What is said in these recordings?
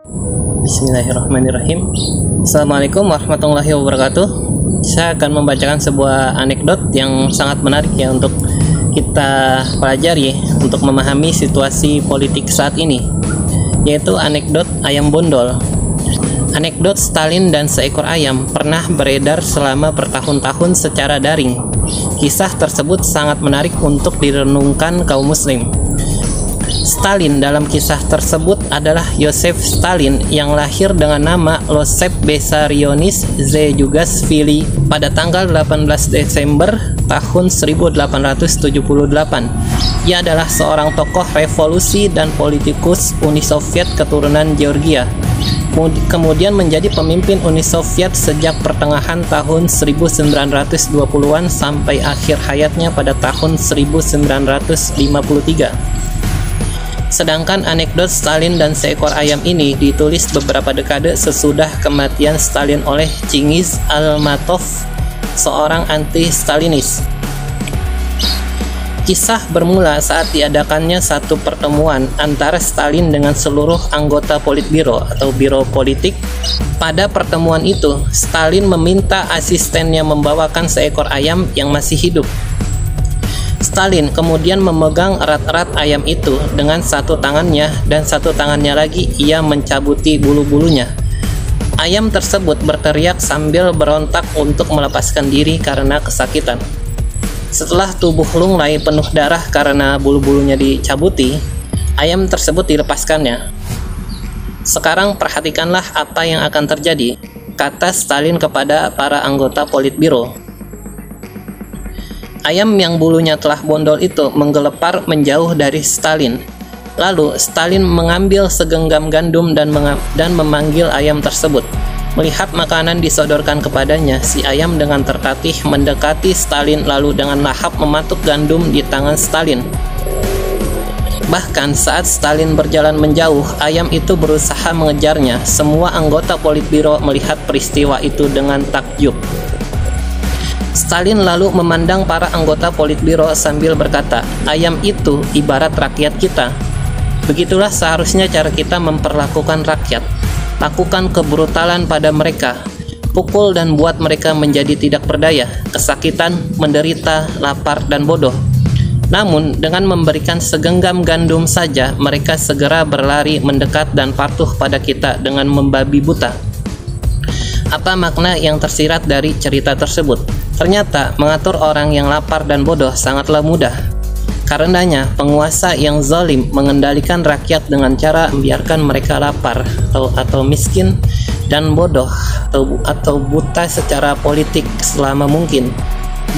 Bismillahirrahmanirrahim. Assalamualaikum warahmatullahi wabarakatuh. Saya akan membacakan sebuah anekdot yang sangat menarik ya untuk kita pelajari untuk memahami situasi politik saat ini, yaitu anekdot ayam bondol. Anekdot Stalin dan seekor ayam pernah beredar selama bertahun-tahun secara daring. Kisah tersebut sangat menarik untuk direnungkan kaum muslim. Stalin dalam kisah tersebut adalah Yosef Stalin yang lahir dengan nama Losep Bessarionis Zhejugashvili pada tanggal 18 Desember tahun 1878. Ia adalah seorang tokoh revolusi dan politikus Uni Soviet keturunan Georgia. Kemudian menjadi pemimpin Uni Soviet sejak pertengahan tahun 1920-an sampai akhir hayatnya pada tahun 1953. Sedangkan anekdot Stalin dan seekor ayam ini ditulis beberapa dekade sesudah kematian Stalin oleh Chingiz Almatov, seorang anti-Stalinis. Kisah bermula saat diadakannya satu pertemuan antara Stalin dengan seluruh anggota Politbiro atau Biro Politik. Pada pertemuan itu, Stalin meminta asistennya membawakan seekor ayam yang masih hidup. Stalin kemudian memegang erat-erat ayam itu dengan satu tangannya dan satu tangannya lagi ia mencabuti bulu-bulunya. Ayam tersebut berteriak sambil berontak untuk melepaskan diri karena kesakitan. Setelah tubuh lunglai penuh darah karena bulu-bulunya dicabuti, ayam tersebut dilepaskannya. Sekarang perhatikanlah apa yang akan terjadi, kata Stalin kepada para anggota Politbiro. Ayam yang bulunya telah bondol itu menggelepar menjauh dari Stalin. Lalu Stalin mengambil segenggam gandum dan memanggil ayam tersebut. Melihat makanan disodorkan kepadanya, si ayam dengan tertatih mendekati Stalin lalu dengan lahap mematuk gandum di tangan Stalin. Bahkan saat Stalin berjalan menjauh, ayam itu berusaha mengejarnya. Semua anggota Politbiro melihat peristiwa itu dengan takjub. Stalin lalu memandang para anggota Politbiro sambil berkata, "Ayam itu ibarat rakyat kita. Begitulah seharusnya cara kita memperlakukan rakyat. Lakukan kebrutalan pada mereka. Pukul dan buat mereka menjadi tidak berdaya, kesakitan, menderita, lapar, dan bodoh. Namun, dengan memberikan segenggam gandum saja, mereka segera berlari mendekat dan patuh pada kita dengan membabi buta." Apa makna yang tersirat dari cerita tersebut? Ternyata mengatur orang yang lapar dan bodoh sangatlah mudah. Karenanya penguasa yang zalim mengendalikan rakyat dengan cara membiarkan mereka lapar atau miskin dan bodoh atau buta secara politik selama mungkin.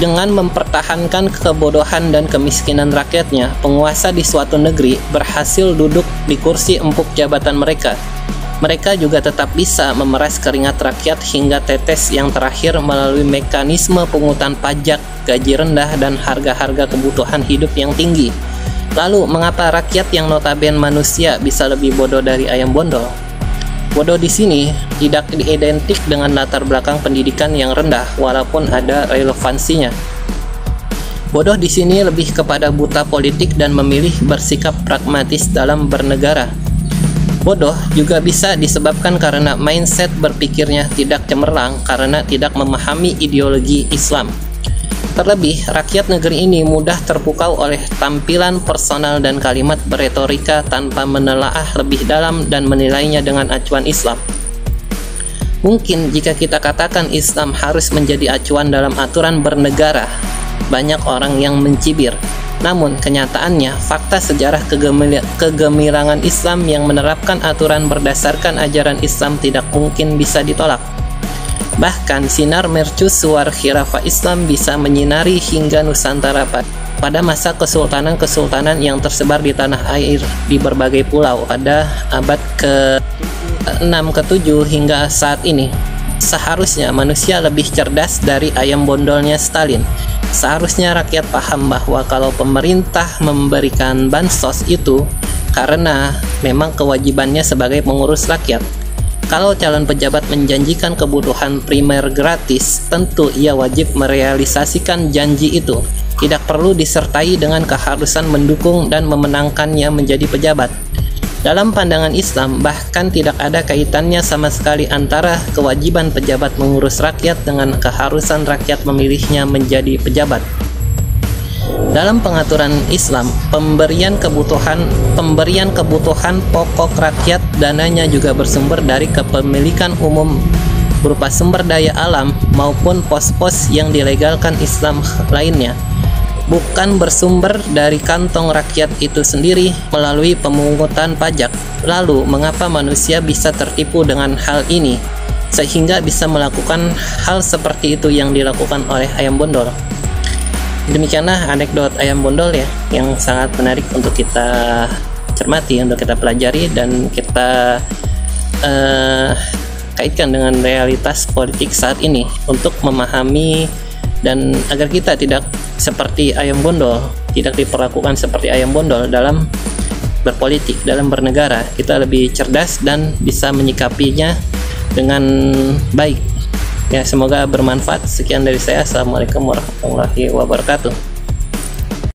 Dengan mempertahankan kebodohan dan kemiskinan rakyatnya, penguasa di suatu negeri berhasil duduk di kursi empuk jabatan mereka. Mereka juga tetap bisa memeras keringat rakyat hingga tetes yang terakhir melalui mekanisme pungutan pajak, gaji rendah, dan harga-harga kebutuhan hidup yang tinggi. Lalu, mengapa rakyat yang notabene manusia bisa lebih bodoh dari ayam bondol? Bodoh di sini tidak identik dengan latar belakang pendidikan yang rendah, walaupun ada relevansinya. Bodoh di sini lebih kepada buta politik dan memilih bersikap pragmatis dalam bernegara. Bodoh juga bisa disebabkan karena mindset berpikirnya tidak cemerlang karena tidak memahami ideologi Islam. Terlebih, rakyat negeri ini mudah terpukau oleh tampilan personal dan kalimat beretorika tanpa menelaah lebih dalam dan menilainya dengan acuan Islam. Mungkin jika kita katakan Islam harus menjadi acuan dalam aturan bernegara, banyak orang yang mencibir. Namun kenyataannya, fakta sejarah kegemilangan Islam yang menerapkan aturan berdasarkan ajaran Islam tidak mungkin bisa ditolak. Bahkan sinar mercusuar khilafah Islam bisa menyinari hingga Nusantara pada masa kesultanan-kesultanan yang tersebar di tanah air di berbagai pulau pada abad ke-6 ke-7 hingga saat ini. Seharusnya manusia lebih cerdas dari ayam bondolnya Stalin. Seharusnya rakyat paham bahwa kalau pemerintah memberikan bansos itu karena memang kewajibannya sebagai pengurus rakyat. Kalau calon pejabat menjanjikan kebutuhan primer gratis, tentu ia wajib merealisasikan janji itu. Tidak perlu disertai dengan keharusan mendukung dan memenangkannya menjadi pejabat. Dalam pandangan Islam, bahkan tidak ada kaitannya sama sekali antara kewajiban pejabat mengurus rakyat dengan keharusan rakyat memilihnya menjadi pejabat. Dalam pengaturan Islam, pemberian kebutuhan pokok rakyat dananya juga bersumber dari kepemilikan umum berupa sumber daya alam maupun pos-pos yang dilegalkan Islam lainnya, bukan bersumber dari kantong rakyat itu sendiri melalui pemungutan pajak. Lalu, mengapa manusia bisa tertipu dengan hal ini sehingga bisa melakukan hal seperti itu yang dilakukan oleh ayam bondol? Demikianlah anekdot ayam bondol ya, yang sangat menarik untuk kita cermati, untuk kita pelajari dan kita kaitkan dengan realitas politik saat ini untuk memahami dan agar kita tidak seperti ayam bondol, tidak diperlakukan seperti ayam bondol dalam berpolitik, dalam bernegara. Kita lebih cerdas dan bisa menyikapinya dengan baik. Ya, semoga bermanfaat. Sekian dari saya. Assalamualaikum warahmatullahi wabarakatuh.